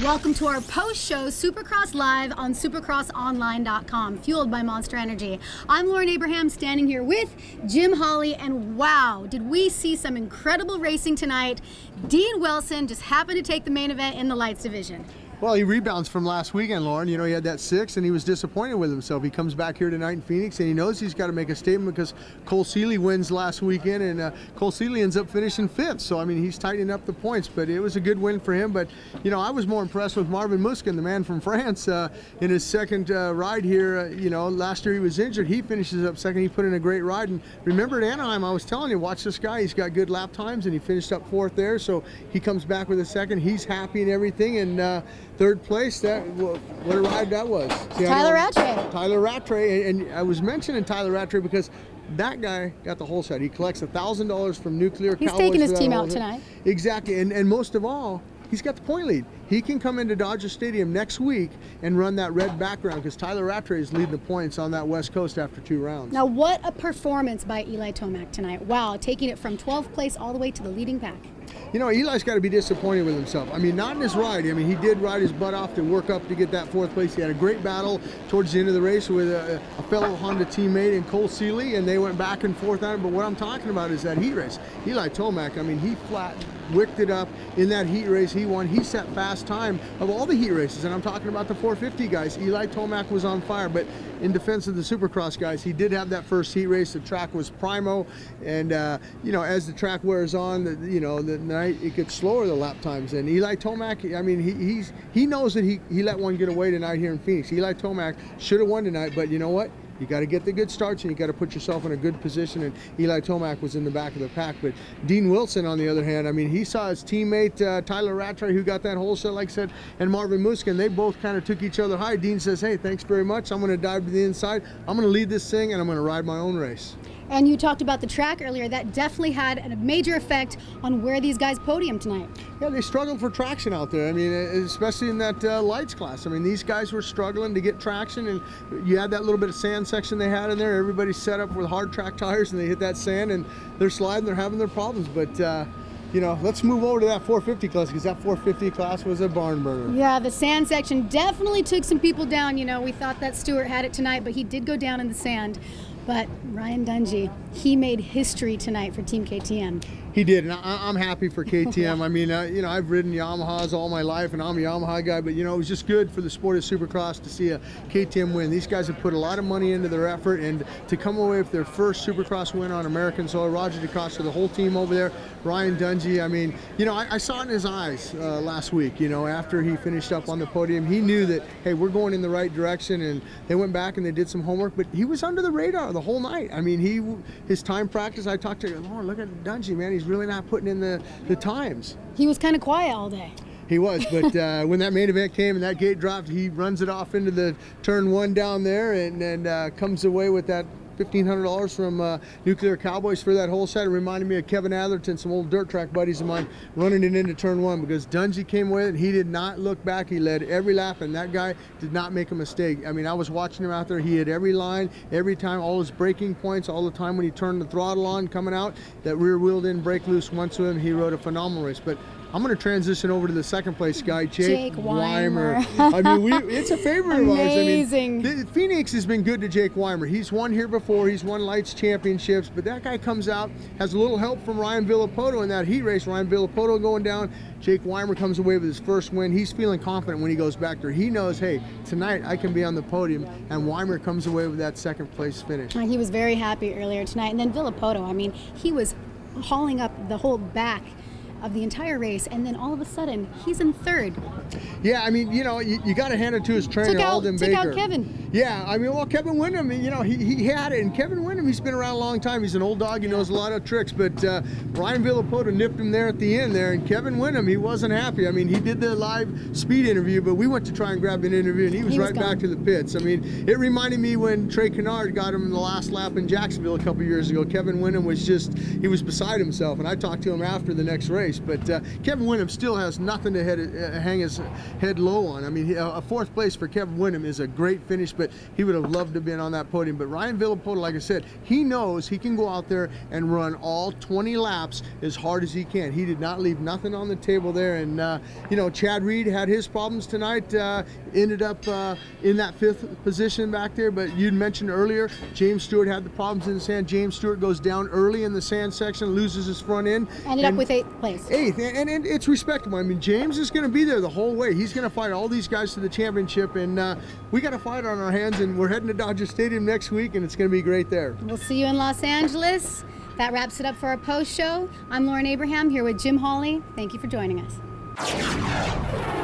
Welcome to our post-show Supercross Live on supercrossonline.com, fueled by Monster Energy. I'm Lauren Abraham, standing here with Jim Holley, and wow, did we see some incredible racing tonight. Dean Wilson just happened to take the main event in the lights division. Well, he rebounds from last weekend, Lauren. You know, he had that 6, and he was disappointed with himself. He comes back here tonight in Phoenix, and he knows he's got to make a statement because Cole Seeley wins last weekend, and Cole Seeley ends up finishing 5th. So, I mean, he's tightening up the points, but it was a good win for him. But, you know, I was more impressed with Marvin Musquin, the man from France, in his second ride here. You know, last year he was injured. He finishes up second. He put in a great ride. And remember at Anaheim, I was telling you, watch this guy. He's got good lap times, and he finished up 4th there. So he comes back with a second. He's happy and everything. And 3rd place, what a ride that was. See, Tyler Rattray. Tyler Rattray, and I was mentioning Tyler Rattray because that guy got the whole set. He collects $1,000 from Nuclear Cowboys. He's taking his team out tonight. Exactly, and most of all, he's got the point lead. He can come into Dodger Stadium next week and run that red background because Tyler Rattray is leading the points on that West Coast after 2 rounds. Now, what a performance by Eli Tomac tonight. Wow, taking it from 12th place all the way to the leading pack. You know, Eli's got to be disappointed with himself. I mean, not in his ride. I mean, he did ride his butt off to work up to get that 4th place. He had a great battle towards the end of the race with a fellow Honda teammate in Cole Seeley, and they went back and forth on it. But what I'm talking about is that heat race. Eli Tomac, I mean, he flat wicked it up in that heat race. He won. He set fast time of all the heat races, and I'm talking about the 450 guys. Eli Tomac was on fire, but in defense of the Supercross guys, he did have that first heat race. The track was primo, and you know, as the track wears on, you know, the night it gets slower, the lap times. And Eli Tomac, I mean, he knows that he let one get away tonight here in Phoenix. Eli Tomac should have won tonight, but you know what? You got to get the good starts, and you got to put yourself in a good position, and Eli Tomac was in the back of the pack. But Dean Wilson, on the other hand, I mean, he saw his teammate Tyler Rattray, who got that whole set, like I said, and Marvin Musquin. They both kind of took each other high. Dean says, hey, thanks very much. I'm going to dive to the inside. I'm going to lead this thing, and I'm going to ride my own race. And you talked about the track earlier. That definitely had a major effect on where these guys podium tonight. Yeah, they struggled for traction out there. I mean, especially in that lights class. I mean, these guys were struggling to get traction, and you had that little bit of sand section they had in there. Everybody's set up with hard track tires, and they hit that sand, and they're sliding. They're having their problems. But you know, let's move over to that 450 class, because that 450 class was a barn burner. Yeah, the sand section definitely took some people down. You know, we thought that Stewart had it tonight, but he did go down in the sand. But Ryan Dungey, he made history tonight for Team KTM. He did, and I'm happy for KTM. I mean, you know, I've ridden Yamahas all my life, and I'm a Yamaha guy, but, you know, it was just good for the sport of Supercross to see a KTM win. These guys have put a lot of money into their effort, and to come away with their first Supercross win on American soil, Roger DeCosta, the whole team over there, Ryan Dungey, I mean, you know, I saw it in his eyes last week, you know, after he finished up on the podium. He knew that, hey, we're going in the right direction, and they went back and they did some homework, but he was under the radar the whole night. I mean, his time practice, I talked to him, oh, look at Dungey, man, he's really not putting in the times. He was kind of quiet all day. He was, but when that main event came and that gate dropped, he runs it off into the turn 1 down there, and comes away with that $1,500 from Nuclear Cowboys for that whole set. It reminded me of Kevin Atherton, some old dirt track buddies of mine, running it into turn 1, because Dungey came with it. He did not look back. He led every lap, and that guy did not make a mistake. I mean, I was watching him out there. He hit every line, every time, all his braking points, all the time when he turned the throttle on coming out. That rear wheel didn't break loose once with him. He rode a phenomenal race. But I'm going to transition over to the 2nd place guy, Jake Weimer. I mean, it's a favorite of ours. Amazing. I mean, Phoenix has been good to Jake Weimer. He's won here before. He's won lights championships. But that guy comes out, has a little help from Ryan Villapoto in that heat race. Ryan Villapoto going down. Jake Weimer comes away with his first win. He's feeling confident when he goes back there. He knows, hey, tonight I can be on the podium. And Weimer comes away with that 2nd place finish. He was very happy earlier tonight. And then Villapoto, I mean, he was hauling up the whole back of the entire race, and then all of a sudden he's in 3rd. Yeah, I mean, you know, you got to hand it to his trainer, Alden Baker. Took out Kevin. Yeah, I mean, well, Kevin Windham, you know, he had it, and Kevin Windham, he's been around a long time. He's an old dog. He knows a lot of tricks, but Ryan Villapoto nipped him there at the end there, and Kevin Windham, he wasn't happy. I mean, he did the live speed interview, but we went to try and grab an interview, and he was right back to the pits. I mean, it reminded me when Trey Kennard got him in the last lap in Jacksonville a couple years ago. Kevin Windham was just, he was beside himself, and I talked to him after the next race, but Kevin Windham still has nothing to hang his head low on. I mean, a 4th place for Kevin Windham is a great finish, but but he would have loved to have been on that podium. But Ryan Villopoto, like I said, he knows he can go out there and run all 20 laps as hard as he can. He did not leave nothing on the table there. And you know, Chad Reed had his problems tonight, ended up in that 5th position back there. But you'd mentioned earlier, James Stewart had the problems in the sand. James Stewart goes down early in the sand section, loses his front end. Ended up with 8th place. 8th, and it's respectable. I mean, James is going to be there the whole way. He's going to fight all these guys to the championship, and we got a fight on our hands, and we're heading to Dodger Stadium next week, and it's going to be great there. We'll see you in Los Angeles. That wraps it up for our post show. I'm Lauren Abraham here with Jim Holley. Thank you for joining us.